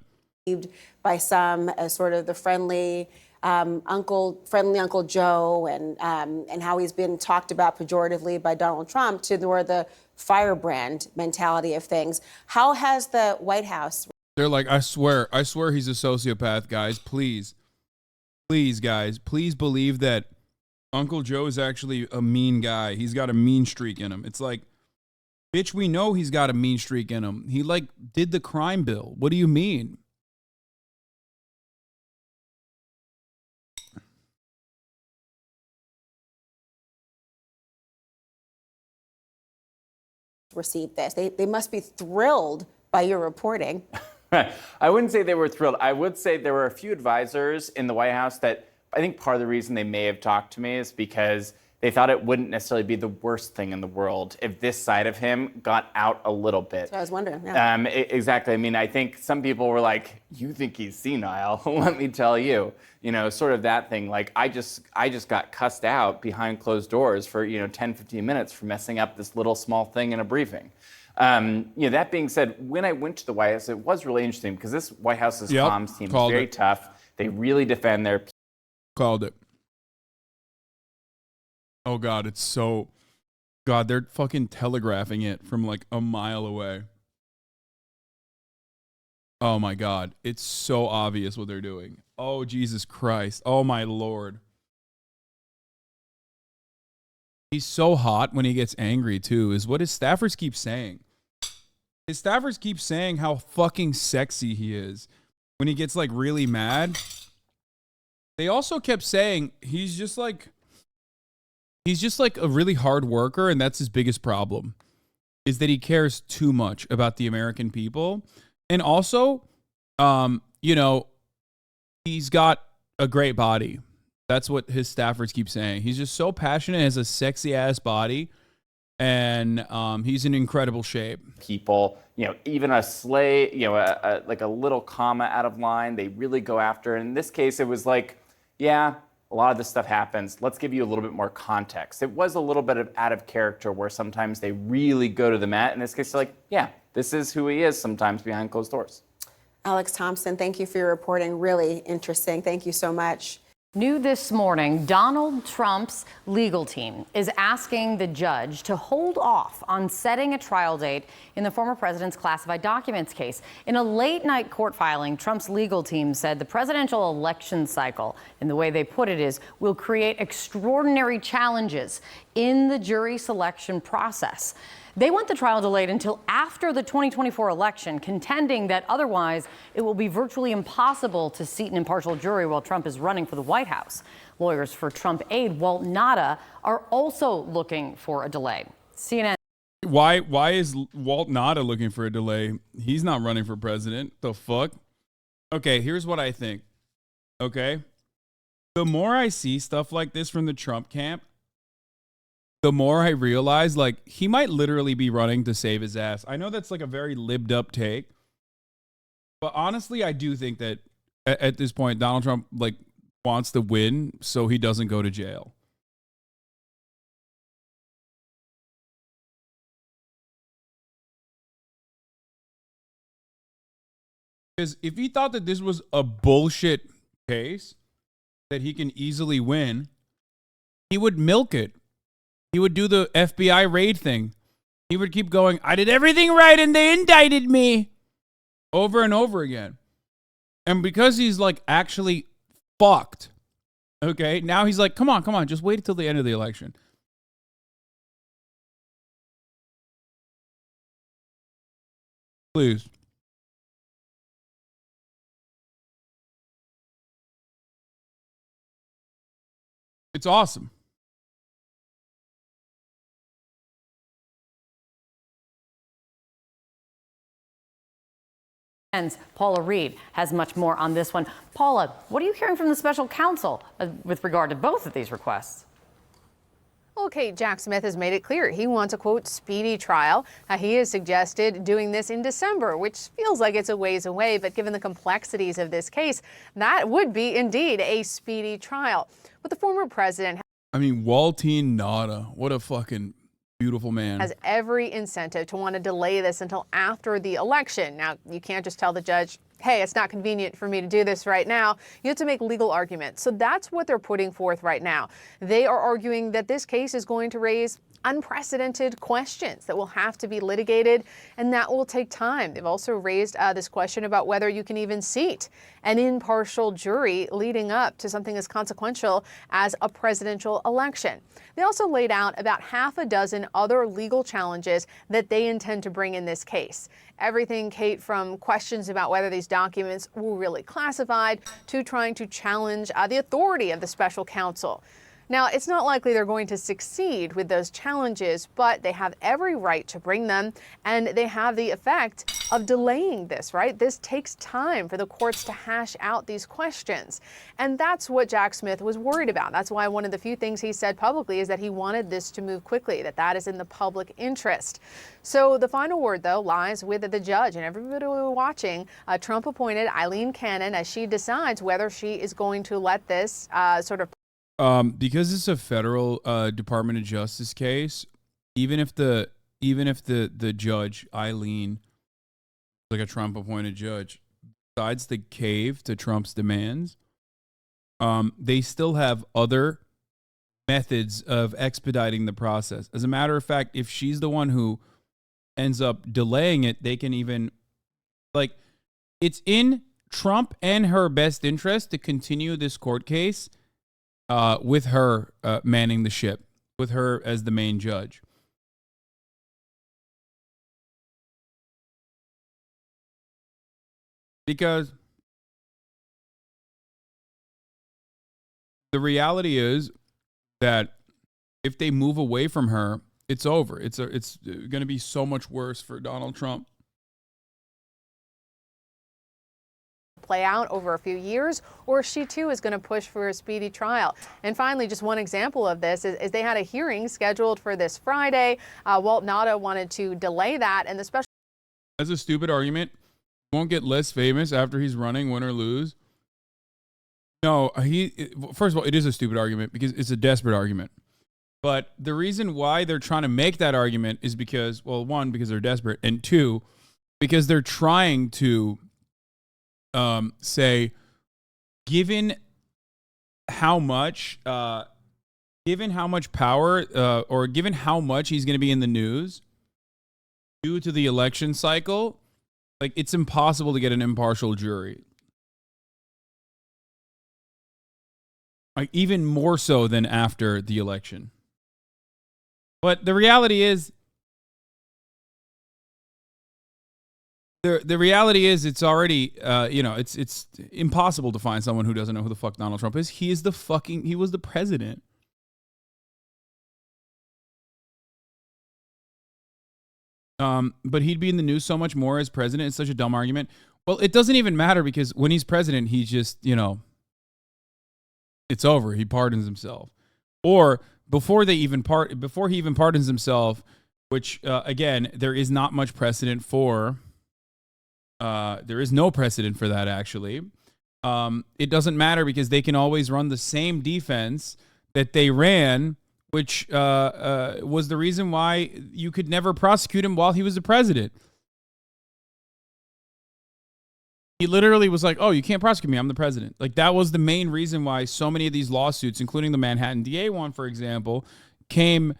By some as sort of the friendly Uncle Joe, and how he's been talked about pejoratively by Donald Trump, to more the firebrand mentality of things. How has the White House? They're like, I swear he's a sociopath, guys. Please, guys, please believe that Uncle Joe is actually a mean guy. He's got a mean streak in him. It's like, bitch, we know he's got a mean streak in him. He did the crime bill. What do you mean? Received this. They must be thrilled by your reporting. I wouldn't say they were thrilled. I would say there were a few advisors in the White House that I think part of the reason they may have talked to me is because they thought it wouldn't necessarily be the worst thing in the world if this side of him got out a little bit. That's what I was wondering. Yeah. Exactly. I mean, I think some people were like, you think he's senile? Let me tell you. Sort of that thing. Like, I just got cussed out behind closed doors for, 10, 15 minutes for messing up this little small thing in a briefing. That being said, when I went to the White House, it was really interesting because this White House's comms team is very tough. They really defend their... Called it. Oh, God, it's so... God, they're fucking telegraphing it from like a mile away. Oh, my God. It's so obvious what they're doing. Oh, Jesus Christ. Oh, my Lord. He's so hot when he gets angry, too, is what his staffers keep saying. his staffers keep saying how fucking sexy he is when he gets like really mad. They also kept saying he's just like a really hard worker, and that's his biggest problem, is that he cares too much about the American people. And also, you know, he's got a great body. That's what his staffers keep saying. He's just so passionate, has a sexy ass body, and he's in incredible shape. People, you know, even a slay, you know, like a little comma out of line, they really go after. In this case, it was like, yeah, a lot of this stuff happens. Let's give you a little bit more context. It was a little bit of out of character where sometimes they really go to the mat. In this case, they're like, yeah, this is who he is sometimes behind closed doors. Alex Thompson, thank you for your reporting. Really interesting. Thank you so much. New this morning, Donald Trump's legal team is asking the judge to hold off on setting a trial date in the former president's classified documents case. In a late-night court filing, Trump's legal team said the presidential election cycle, and the way they put it is, will create extraordinary challenges in the jury selection process. They want the trial delayed until after the 2024 election, contending that otherwise it will be virtually impossible to seat an impartial jury while Trump is running for the White House. Lawyers for Trump aide Walt Nauta are also looking for a delay. CNN. Why is Walt Nauta looking for a delay? He's not running for president. The fuck? Okay, here's what I think. Okay? The more I see stuff like this from the Trump camp, the more I realize, like, he might literally be running to save his ass. I know that's like a very libbed up take, but honestly, I do think that at this point, Donald Trump, like, wants to win so he doesn't go to jail. Because if he thought that this was a bullshit case that he can easily win, he would milk it. He would do the FBI raid thing. He would keep going, I did everything right and they indicted me, over and over again. And because he's like actually fucked, okay, now he's like, come on, just wait until the end of the election. Please. It's awesome. Paula Reed has much more on this one. Paula, what are you hearing from the special counsel with regard to both of these requests? Okay, Jack Smith has made it clear he wants a, quote, speedy trial. He has suggested doing this in December, which feels like it's a ways away, but given the complexities of this case, that would be indeed a speedy trial. But the former president, I mean, Waltine Nauta, what a fucking beautiful man, has every incentive to want to delay this until after the election. Now, you can't just tell the judge, hey, it's not convenient for me to do this right now. You have to make legal arguments. So that's what they're putting forth right now. They are arguing that this case is going to raise unprecedented questions that will have to be litigated, and that will take time. They've also raised this question about whether you can even seat an impartial jury leading up to something as consequential as a presidential election. They also laid out about half a dozen other legal challenges that they intend to bring in this case. Everything, Kate, from questions about whether these documents were really classified to trying to challenge the authority of the special counsel. Now, it's not likely they're going to succeed with those challenges, but they have every right to bring them, and they have the effect of delaying this, right? This takes time for the courts to hash out these questions. And that's what Jack Smith was worried about. That's why one of the few things he said publicly is that he wanted this to move quickly, that is in the public interest. So the final word, though, lies with the judge and everybody watching. Trump appointed Eileen Cannon as she decides whether she is going to let this sort of because it's a federal Department of Justice case, even if the judge, Eileen, like a Trump appointed judge, decides to cave to Trump's demands, they still have other methods of expediting the process. As a matter of fact, if she's the one who ends up delaying it, they can even, like, it's in Trump and her best interest to continue this court case with her manning the ship, with her as the main judge. Because the reality is that if they move away from her, it's over. It's going to be so much worse for Donald Trump. Play out over a few years, or she too is going to push for a speedy trial. And finally, just one example of this is they had a hearing scheduled for this Friday. Walt Nauta wanted to delay that, and the special. That's a stupid argument. Won't get less famous after he's running, win or lose. No, first of all, it is a stupid argument because it's a desperate argument. But the reason why they're trying to make that argument is because, well, one, because they're desperate, and two, because they're trying to say, given how much power, or given how much he's going to be in the news due to the election cycle, like, it's impossible to get an impartial jury. Like, even more so than after the election. But the reality is, the reality is, it's already, it's impossible to find someone who doesn't know who the fuck Donald Trump is. He was the president. But he'd be in the news so much more as president. It's such a dumb argument. Well, it doesn't even matter because when he's president, he just, it's over. He pardons himself. Or before he even pardons himself, which, again, there is not much precedent for. There is no precedent for that, actually. It doesn't matter because they can always run the same defense that they ran, which was the reason why you could never prosecute him while he was the president. He literally was like, oh, you can't prosecute me, I'm the president. Like, that was the main reason why so many of these lawsuits, including the Manhattan DA one, for example, came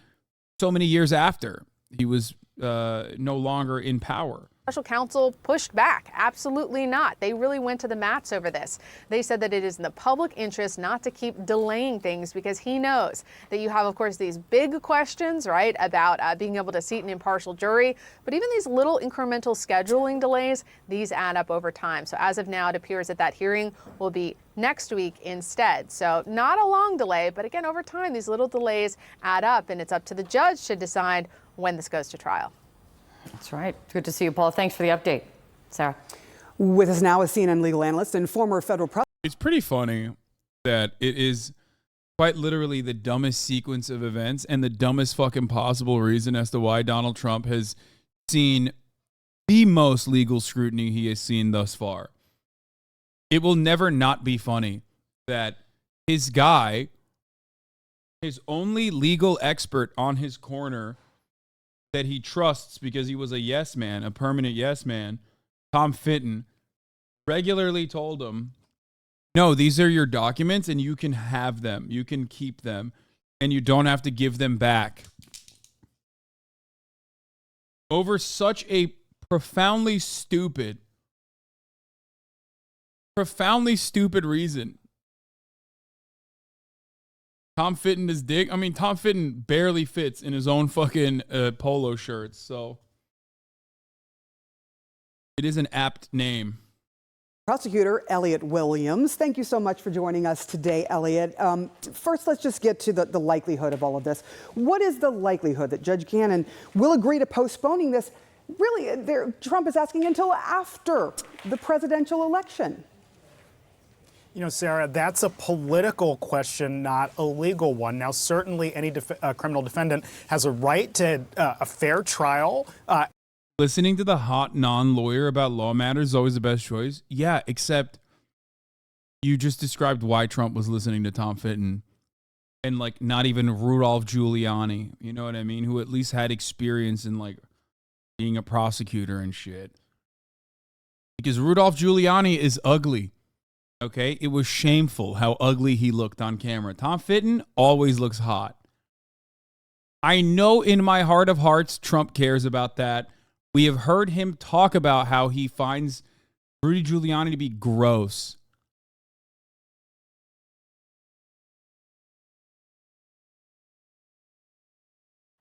so many years after he was no longer in power. Special counsel pushed back. Absolutely not. They really went to the mats over this. They said that it is in the public interest not to keep delaying things because he knows that you have, of course, these big questions, right, about being able to seat an impartial jury. But even these little incremental scheduling delays, these add up over time. So as of now, it appears that that hearing will be next week instead. So not a long delay, but again, over time, these little delays add up, and it's up to the judge to decide when this goes to trial. That's right. Good to see you, Paul. Thanks for the update. Sarah. With us now is CNN legal analyst and former federal prosecutor. It's pretty funny that it is quite literally the dumbest sequence of events and the dumbest fucking possible reason as to why Donald Trump has seen the most legal scrutiny he has seen thus far. It will never not be funny that his guy, his only legal expert on his corner that he trusts because he was a yes man, a permanent yes man, Tom Fitton, regularly told him, no, these are your documents and you can have them. You can keep them and you don't have to give them back. Over such a profoundly stupid reason. Tom Fitton is dick. I mean, Tom Fitton barely fits in his own fucking polo shirts, so it is an apt name. Prosecutor Elliot Williams, thank you so much for joining us today, Elliot. First, let's just get to the likelihood of all of this. What is the likelihood that Judge Cannon will agree to postponing this? Really, Trump is asking until after the presidential election. You know, Sarah, that's a political question, not a legal one. Now, certainly any criminal defendant has a right to a fair trial. Listening to the hot non-lawyer about law matters is always the best choice. Yeah, except you just described why Trump was listening to Tom Fitton and, like, not even Rudolph Giuliani, you know what I mean, who at least had experience in, like, being a prosecutor and shit. Because Rudolph Giuliani is ugly. Okay, it was shameful how ugly he looked on camera. Tom Fitton always looks hot. I know in my heart of hearts Trump cares about that. We have heard him talk about how he finds Rudy Giuliani to be gross.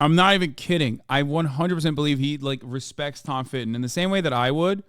I'm not even kidding. I 100% believe he, like, respects Tom Fitton in the same way that I would.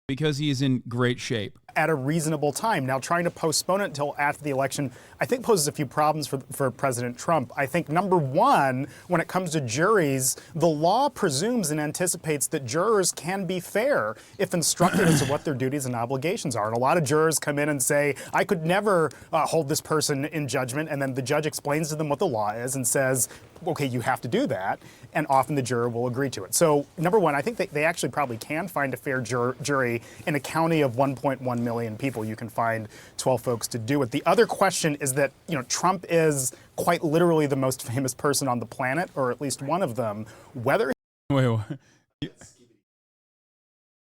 Because he is in great shape. At a reasonable time. Now, trying to postpone it until after the election, I think poses a few problems for President Trump. I think, number one, when it comes to juries, the law presumes and anticipates that jurors can be fair if instructed as to what their duties and obligations are. And a lot of jurors come in and say, I could never hold this person in judgment, and then the judge explains to them what the law is and says, okay, you have to do that, and often the juror will agree to it. So, number one, I think they actually probably can find a fair jury in a county of 1.1 million people. You can find 12 folks to do it. The other question is that, Trump is quite literally the most famous person on the planet, or at least one of them. Whether Wait, what?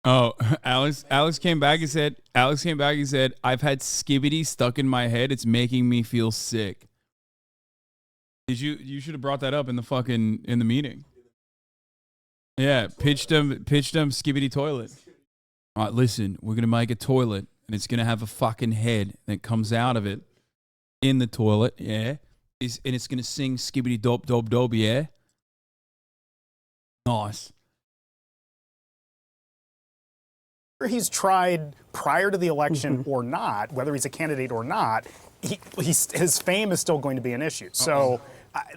Oh, Alex came back and said, I've had skibbity stuck in my head. It's making me feel sick. You should have brought that up in the meeting. Yeah, pitched them skibbity toilet. All right, listen, we're gonna make a toilet and it's gonna have a fucking head that comes out of it in the toilet, yeah. And it's gonna sing skibbity dope dope dope, yeah. Nice. he's tried prior to the election or not, whether he's a candidate or not, his fame is still going to be an issue. So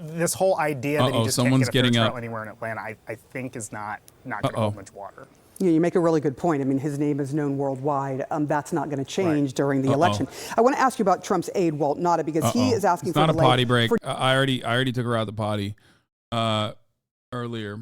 this whole idea that he just can't get a fair trial anywhere in Atlanta, I think is not going to hold much water. Yeah, you make a really good point. I mean, his name is known worldwide. That's not going to change during the election. I want to ask you about Trump's aide, Walt Nauta, because he is asking for a potty break. I already took her out of the potty earlier.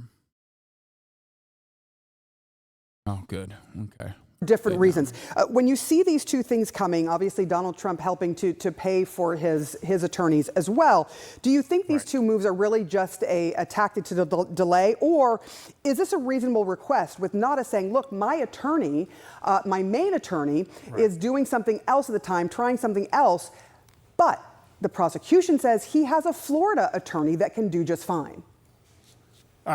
Oh, good. Okay. Different reasons. When you see these two things coming, obviously Donald Trump helping to pay for his attorneys as well, do you think these two moves are really just a tactic to delay, or is this a reasonable request with Nauta saying, look, my attorney, my main attorney, is doing something else at the time, trying something else, but the prosecution says he has a Florida attorney that can do just fine?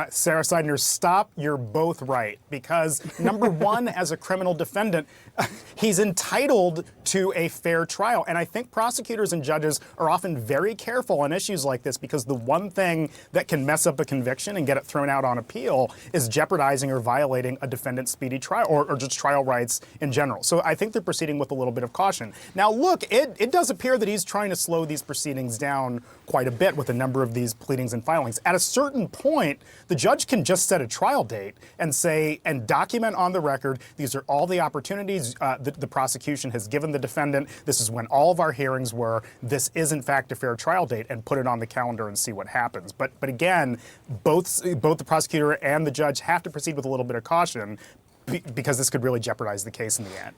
Sarah Seidner, stop. You're both right. Because number one, as a criminal defendant, he's entitled to a fair trial. And I think prosecutors and judges are often very careful on issues like this, because the one thing that can mess up a conviction and get it thrown out on appeal is jeopardizing or violating a defendant's speedy trial or just trial rights in general. So I think they're proceeding with a little bit of caution. Now, look, it does appear that he's trying to slow these proceedings down quite a bit with a number of these pleadings and filings. At a certain point, the judge can just set a trial date and say, and document on the record, these are all the opportunities that the prosecution has given the defendant. This is when all of our hearings were. This is, in fact, a fair trial date, and put it on the calendar and see what happens. But again, both the prosecutor and the judge have to proceed with a little bit of caution, because this could really jeopardize the case in the end.